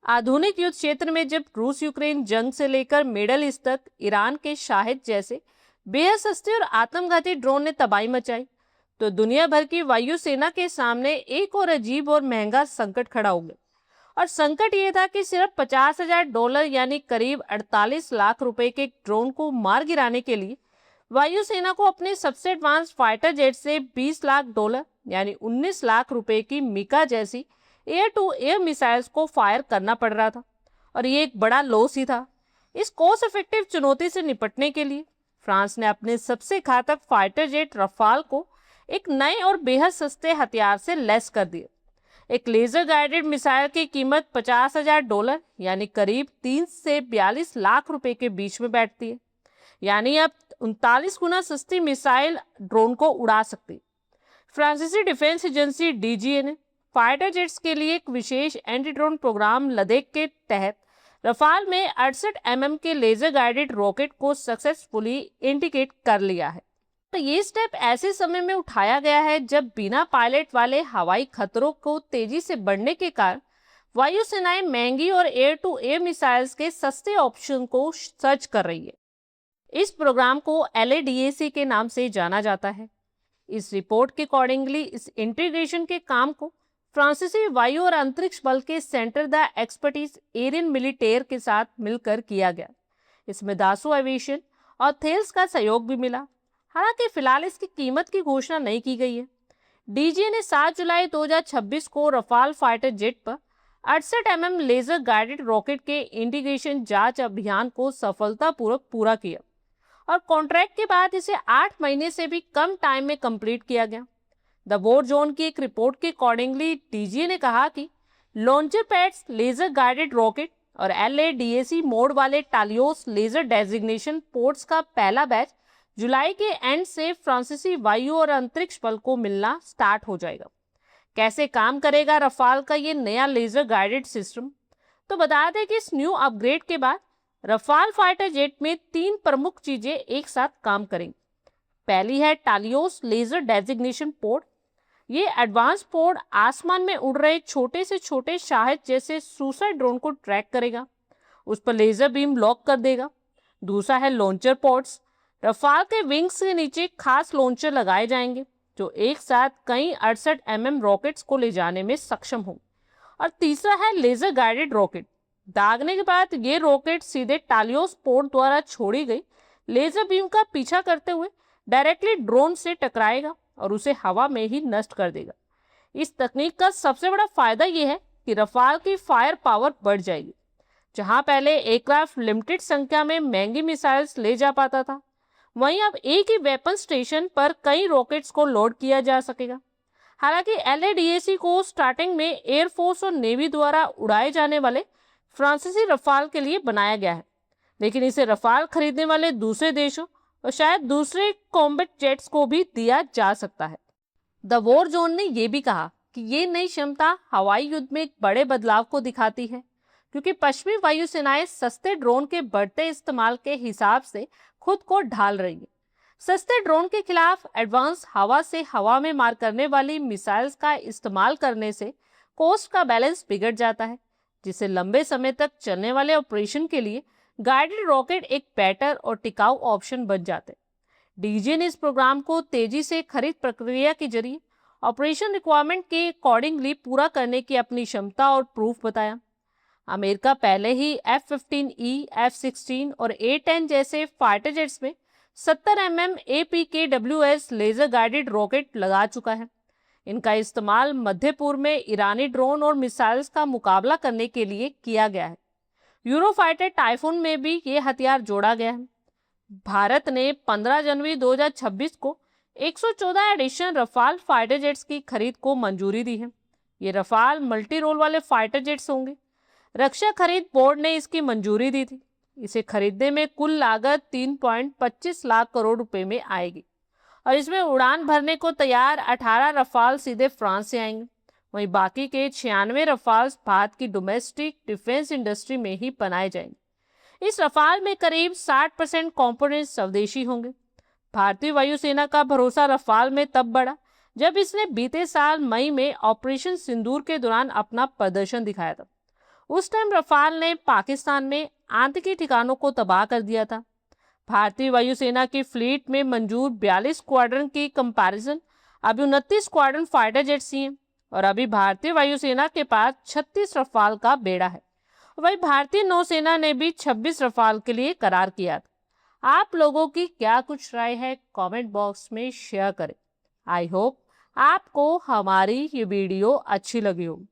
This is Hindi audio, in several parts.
आधुनिक युद्ध क्षेत्र में जब रूस यूक्रेन जंग से लेकर मिडल ईस्ट तक ईरान के शाहिद जैसे बेहद सस्ते और आत्मघाती ड्रोन ने तबाही मचाई, तो दुनिया भर की वायुसेना के सामने एक और अजीब और महंगा संकट खड़ा हो गया। और संकट ये था कि सिर्फ $50,000 यानी करीब 48 लाख रुपए के एक ड्रोन को मार गिराने के लिए वायुसेना को अपने सबसे एडवांस फाइटर जेट से $20 लाख यानी 19 लाख रुपए की मिका जैसी एयर टू एयर मिसाइल्स को फायर करना पड़ रहा था। और ये एक बड़ा लॉस ही था। इस कॉस्ट इफेक्टिव चुनौती से निपटने के लिए फ्रांस ने अपने सबसे घातक फाइटर जेट रफाल को एक नए और बेहद सस्ते हथियार से लैस कर दिया। एक लेजर गाइडेड मिसाइल की कीमत $50,000 यानी करीब 3 से 42 लाख रुपए के बीच में बैठती है। यानी अब 39 गुना सस्ती मिसाइल ड्रोन को उड़ा सकती। फ्रांसीसी डिफेंस एजेंसी डीजीए ने फाइटर जेट्स के लिए एक विशेष एंटी ड्रोन प्रोग्राम लदेक के तहत रफाल में 68 mm के लेजर गाइडेड रॉकेट को सक्सेसफुली इंटीग्रेट कर लिया है। तो ये स्टेप ऐसे समय में उठाया गया है जब बिना पायलट वाले हवाई खतरों को तेजी से बढ़ने के कारण वायुसेनाएं महंगी और एयर टू एयर मिसाइल्स के सस्ते ऑप्शन को सर्च कर रही है। इस प्रोग्राम को LADAC के नाम से जाना जाता है। इस रिपोर्ट के अकॉर्डिंगली इस इंटीग्रेशन के काम को फ्रांसीसी वायु और अंतरिक्ष बल के सेंटर द एक्सपर्टीज एरियन मिलिटेयर के साथ मिलकर किया गया। इसमें दासो एविएशन और थेल्स का सहयोग भी मिला। हालांकि फिलहाल इसकी कीमत की घोषणा नहीं की गई है। डीजीए ने 7 जुलाई 2026 को रफाल फाइटर जेट पर 68 mm लेजर गाइडेड रॉकेट के इंटीग्रेशन जांच अभियान को सफलतापूर्वक पूरा किया और कॉन्ट्रैक्ट के बाद इसे 8 महीने से भी कम टाइम में कंप्लीट किया गया। द वॉर जोन की एक रिपोर्ट के अकॉर्डिंगली डीजीए ने कहा कि launcher pads, laser guided rocket और LADAC मोड वाले टालियोस लेजर डेजिग्नेशन पोर्ट्स का पहला बैच जुलाई के एंड से फ्रांसीसी वायु और अंतरिक्ष बल को मिलना स्टार्ट हो जाएगा। कैसे काम करेगा रफाल का ये नया लेजर गाइडेड सिस्टम? तो बता दें कि इस न्यू अपग्रेड के बाद रफाल फाइटर जेट में 3 प्रमुख चीजें एक साथ काम करेंगी। पहली है टालियोस लेजर डेजिग्नेशन पोर्ट। ये एडवांस पोर्ट आसमान में उड़ रहे छोटे से छोटे शाहिद जैसे सुसाइड ड्रोन को ट्रैक करेगा, उस पर लेजर बीम लॉक कर देगा। दूसरा है लॉन्चर पोर्ट्स। रफाल के विंग्स के नीचे खास लॉन्चर लगाए जाएंगे जो एक साथ कई 68 mm रॉकेट्स को ले जाने में सक्षम होंगे। और तीसरा है लेजर गाइडेड रॉकेट। दागने के बाद ये रॉकेट सीधे टालियोस पोर्ट द्वारा छोड़ी गई लेजर बीम का पीछा करते हुए डायरेक्टली ड्रोन से टकराएगा और उसे हवा में ही नष्ट कर देगा। इस तकनीक का सबसे बड़ा फायदा यह है कि रफाल की फायर पावर बढ़ जाएगी। जहां पहले एयरक्राफ्ट लिमिटेड संख्या में महंगी मिसाइल्स ले जा पाता था, वहीं अब एक ही वेपन स्टेशन पर कई रॉकेट्स को लोड किया जा सकेगा। हालांकि LADAC को स्टार्टिंग में एयरफोर्स और नेवी द्वारा उड़ाए जाने वाले फ्रांसीसी रफाल के लिए बनाया गया है, लेकिन इसे रफाल खरीदने वाले दूसरे देशों और शायद दूसरे कॉम्बैट जेट्स को भी दिया जा सकता है। द वॉर जोन ने यह भी कहा कि ये नई क्षमता हवाई युद्ध में एक बड़े बदलाव को दिखाती है, क्योंकि पश्चिमी वायुसेनाएं सस्ते ड्रोन के बढ़ते इस्तेमाल के हिसाब से खुद को ढाल रही है। सस्ते ड्रोन के खिलाफ एडवांस हवा से हवा में मार करने वाली मिसाइल्स का इस्तेमाल करने से कॉस्ट का बैलेंस बिगड़ जाता है, जिससे लंबे समय तक चलने वाले ऑपरेशन के लिए गाइडेड रॉकेट एक बेटर और टिकाऊ ऑप्शन बन जाते हैं। डीजीए ने इस प्रोग्राम को तेजी से खरीद प्रक्रिया के जरिए ऑपरेशन रिक्वायरमेंट के अकॉर्डिंगली पूरा करने की अपनी क्षमता और प्रूफ बताया। अमेरिका पहले ही F-15E, F-16 और A-10 जैसे फाइटर जेट्स में 70 mm APKWS laser guided rocket लगा चुका है। इनका इस्तेमाल मध्य पूर्व में ईरानी ड्रोन और मिसाइल्स का मुकाबला करने के लिए किया गया है। यूरोफाइटर टाइफून में भी ये हथियार जोड़ा गया है। भारत ने 15 जनवरी 2026 को 114 एडिशन रफाल फाइटर जेट्स की खरीद को मंजूरी दी है। ये रफाल मल्टी रोल वाले फाइटर जेट्स होंगे। रक्षा खरीद बोर्ड ने इसकी मंजूरी दी थी। इसे खरीदने में कुल लागत 3.25 लाख करोड़ रुपए में आएगी और इसमें उड़ान भरने को तैयार 18 रफाल सीधे फ्रांस से आएंगे। वहीं बाकी के 96 रफाल भारत की डोमेस्टिक डिफेंस इंडस्ट्री में ही बनाए जाएंगे। इस रफाल में करीब 60% कंपोनेंट स्वदेशी होंगे। भारतीय वायुसेना का भरोसा रफाल में तब बढ़ा जब इसने बीते साल मई में ऑपरेशन सिंदूर के दौरान अपना प्रदर्शन दिखाया था। उस टाइम रफाल ने पाकिस्तान में आतंकी ठिकानों को तबाह कर दिया था। भारतीय वायुसेना की फ्लीट में मंजूर 42 स्क्वाड्रन की कंपैरिजन अभी 29 स्क्वाड्रन फाइटर जेट्स ही हैं और अभी भारतीय वायुसेना के पास 36 रफाल का बेड़ा है। वही भारतीय नौसेना ने भी 26 रफाल के लिए करार किया था। आप लोगों की क्या कुछ राय है कमेंट बॉक्स में शेयर करें। आई होप आपको हमारी ये वीडियो अच्छी लगी हो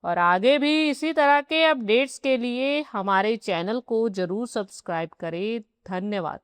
और आगे भी इसी तरह के अपडेट्स के लिए हमारे चैनल को जरूर सब्सक्राइब करें। धन्यवाद।